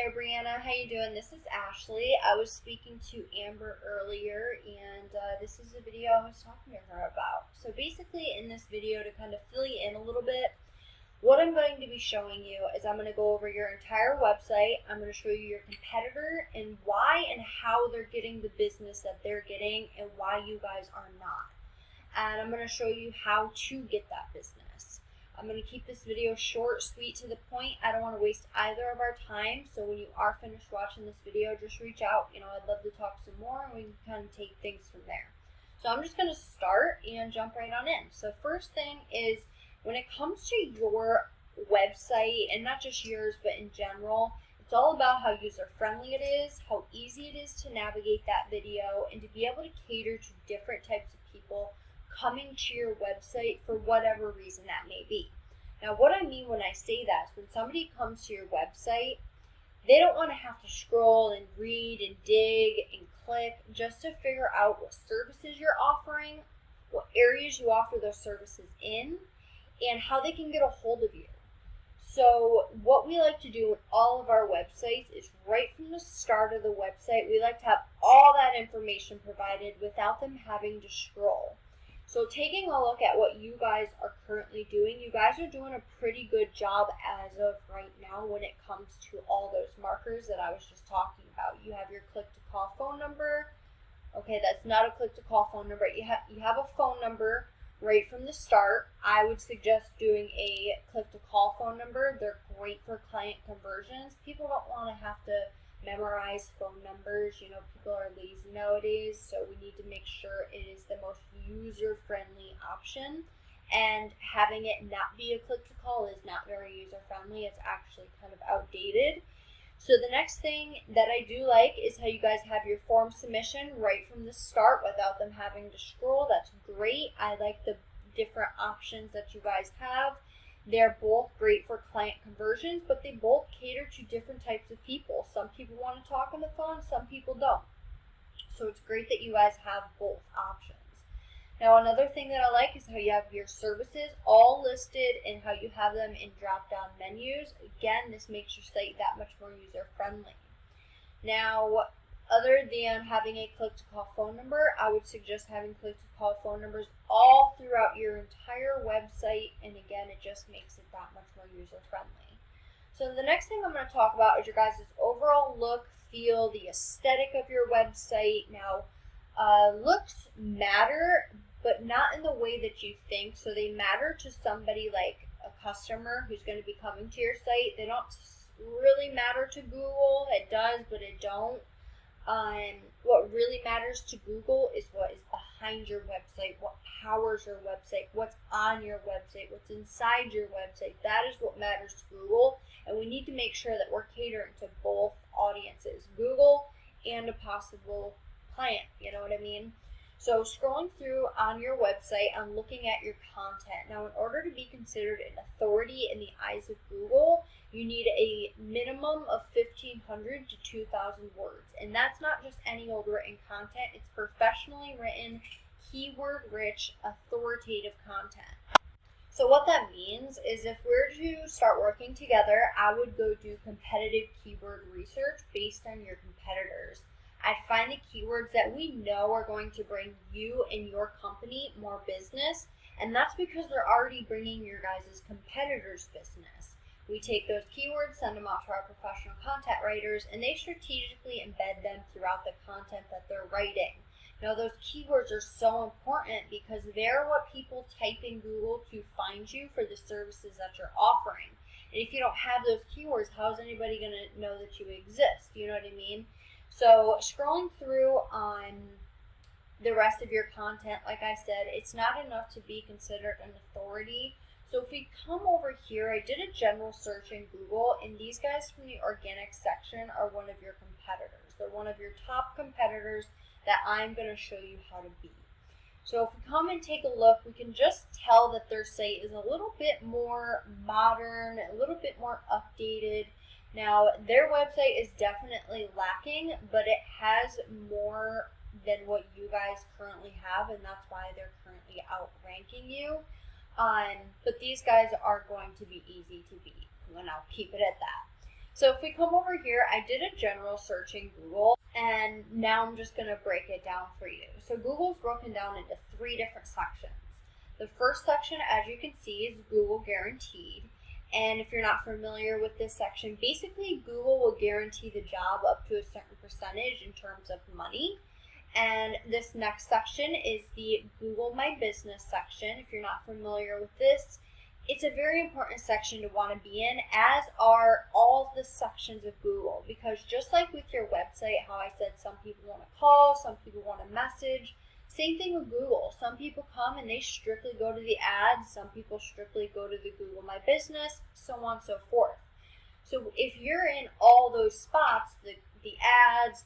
there, Brianna. How you doing? This is Ashley. I was speaking to Amber earlier, and this is the video I was talking to her about. So basically, in this video, to kind of fill you in a little bit, what I'm going to be showing you is I'm going to go over your entire website. I'm going to show you your competitor and why and how they're getting the business that they're getting and why you guys are not. And I'm going to show you how to get that business. I'm going to keep this video short, sweet, to the point. I don't want to waste either of our time. So when you are finished watching this video, just reach out. I'd love to talk some more and we can kind of take things from there. So I'm just going to start and jump right on in. So first thing is, when it comes to your website, and not just yours, but in general, it's all about how user-friendly it is, how easy it is to navigate that video, and to be able to cater to different types of people coming to your website for whatever reason that may be. Now, what I mean when I say that is when somebody comes to your website, they don't want to have to scroll and read and dig and click just to figure out what services you're offering, what areas you offer those services in, and how they can get a hold of you. So what we like to do with all of our websites is right from the start of the website, we like to have all that information provided without them having to scroll. So taking a look at what you guys are currently doing, you guys are doing a pretty good job as of right now when it comes to all those markers that I was just talking about. You have your click-to-call phone number. Okay, that's not a click-to-call phone number. You have a phone number right from the start. I would suggest doing a click-to-call phone number. They're great for client conversions. People don't want to have to memorize phone numbers. People are lazy nowadays, so we need to make sure it is the most user-friendly option. And having it not be a click-to-call is not very user-friendly. It's actually kind of outdated. So the next thing that I do like is how you guys have your form submission right from the start without them having to scroll. That's great. I like the different options that you guys have. They're both great for client conversions, but they both cater to different types of people. Some people want to talk on the phone, some people don't. So it's great that you guys have both options. Now, another thing that I like is how you have your services all listed and how you have them in drop-down menus. Again, this makes your site that much more user-friendly. Now, other than having a click-to-call phone number, I would suggest having click-to-call phone numbers all throughout your entire website, and again, it just makes it that much more user-friendly. So the next thing I'm going to talk about is your guys' overall look, feel, the aesthetic of your website. Now, looks matter, but not in the way that you think. So they matter to somebody like a customer who's going to be coming to your site. They don't really matter to Google. It does, but it don't. What really matters to Google is what is behind your website, what powers your website, what's on your website, what's inside your website. That is what matters to Google, and we need to make sure that we're catering to both audiences, Google and a possible client, you know what I mean? So scrolling through on your website, I'm looking at your content. Now, in order to be considered an authority in the eyes of Google, you need a minimum of 1,500 to 2,000 words. And that's not just any old written content. It's professionally written, keyword-rich, authoritative content. So what that means is if we're to start working together, I would go do competitive keyword research based on your competitors. I'd find the keywords that we know are going to bring you and your company more business, and that's because they're already bringing your guys' competitors business. We take those keywords, send them out to our professional content writers, and they strategically embed them throughout the content that they're writing. Now, those keywords are so important because they're what people type in Google to find you for the services that you're offering. And if you don't have those keywords, how is anybody going to know that you exist? You know what I mean? So scrolling through on the rest of your content, like I said, it's not enough to be considered an authority. So if we come over here, I did a general search in Google, and these guys from the organic section are one of your competitors. They're one of your top competitors that I'm going to show you how to beat. So if we come and take a look, we can just tell that their site is a little bit more modern, a little bit more updated. Now, their website is definitely lacking, but it has more than what you guys currently have, and that's why they're currently outranking you. But these guys are going to be easy to beat, and I'll keep it at that. So if we come over here, I did a general search in Google, and now I'm just going to break it down for you. So Google's broken down into 3 different sections. The first section, as you can see, is Google Guaranteed. And if you're not familiar with this section, basically Google will guarantee the job up to a certain percentage in terms of money. And this next section is the Google My Business section. If you're not familiar with this, it's a very important section to want to be in, as are all the sections of Google, because just like with your website, how I said some people want to call, some people want to message, same thing with Google. Some people come and they strictly go to the ads, some people strictly go to the Google My Business, so on and so forth. So if you're in all those spots, the ads,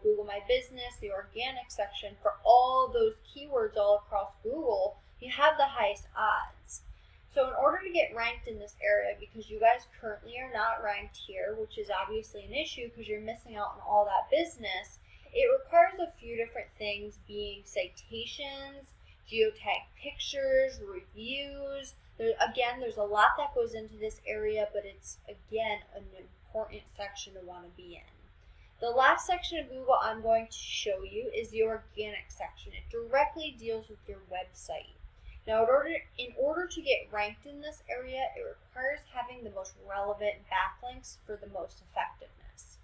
Google My Business, the organic section, for all those keywords all across Google, you have the highest odds. So in order to get ranked in this area, because you guys currently are not ranked here, which is obviously an issue because you're missing out on all that business, it requires a few different things, being citations, geotag pictures, reviews. There's a lot that goes into this area, but it's, again, an important section to want to be in. The last section of Google I'm going to show you is the organic section. It directly deals with your website. Now, in order to get ranked in this area, it requires having the most relevant backlinks for the most effectiveness.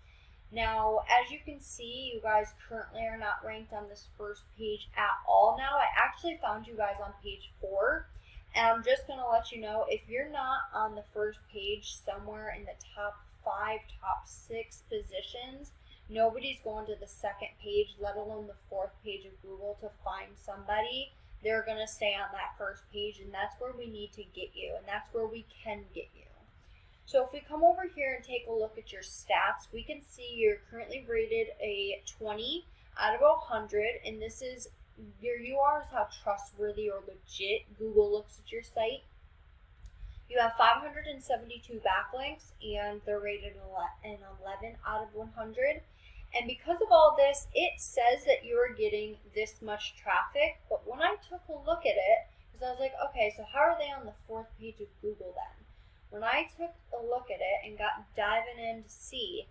Now, as you can see, you guys currently are not ranked on this first page at all. Now, I actually found you guys on page 4, and I'm just going to let you know, if you're not on the first page, somewhere in the top 5, top 6 positions, nobody's going to the second page, let alone the 4th page of Google to find somebody. They're going to stay on that first page, and that's where we need to get you, and that's where we can get you. So if we come over here and take a look at your stats, we can see you're currently rated a 20 out of 100, and this is your UR is how trustworthy or legit Google looks at your site. You have 572 backlinks, and they're rated an 11 out of 100. And because of all this, it says that you are getting this much traffic, but when I took a look at it, because I was like, okay, so how are they on the 4th page of Google then? When I took a look at it and got diving in to see,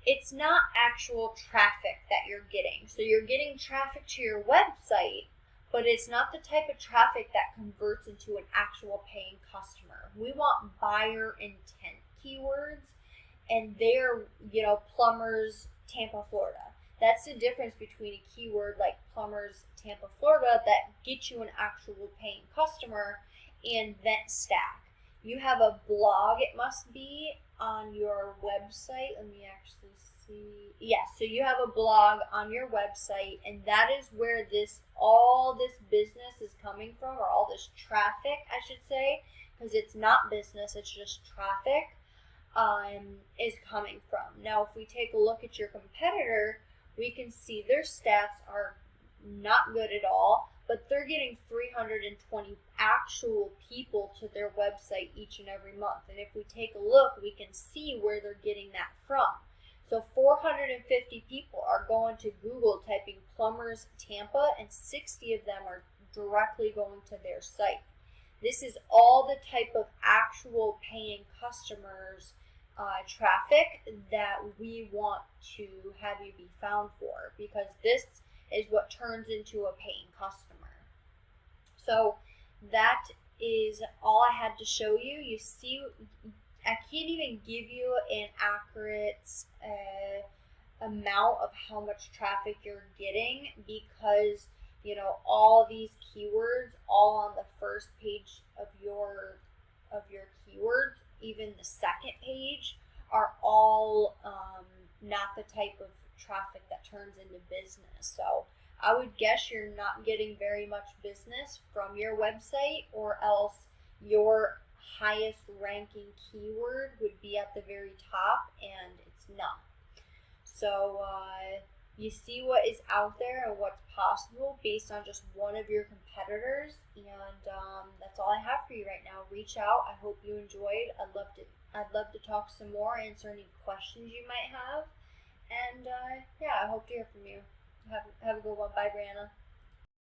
it's not actual traffic that you're getting. So you're getting traffic to your website, but it's not the type of traffic that converts into an actual paying customer. We want buyer intent keywords, and they're, plumbers, Tampa, Florida. That's the difference between a keyword like plumbers, Tampa, Florida, that gets you an actual paying customer, and vent stack. You have a blog, it must be, on your website. Let me actually see. Yes, so you have a blog on your website, and that is where all this business is coming from, or all this traffic, I should say, because it's not business, it's just traffic, is coming from. Now, if we take a look at your competitor, we can see their stats are not good at all, but they're getting 320 actual people to their website each and every month. And if we take a look, we can see where they're getting that from. So 450 people are going to Google typing Plumbers Tampa, and 60 of them are directly going to their site. This is all the type of actual paying customers traffic that we want to have you be found for, because this is what turns into a paying customer. So that is all I had to show you. You see, I can't even give you an accurate amount of how much traffic you're getting, because all these keywords all on the first page of your keywords, even the second page, are all not the type of traffic that turns into business. So I would guess you're not getting very much business from your website, or else your highest ranking keyword would be at the very top, and it's not. So you see what is out there and what's possible based on just one of your competitors, and that's all I have for you right now. Reach out. I hope you enjoyed. I'd love to talk some more, answer any questions you might have, and I hope to hear from you. Have a good one. Bye, Brianna.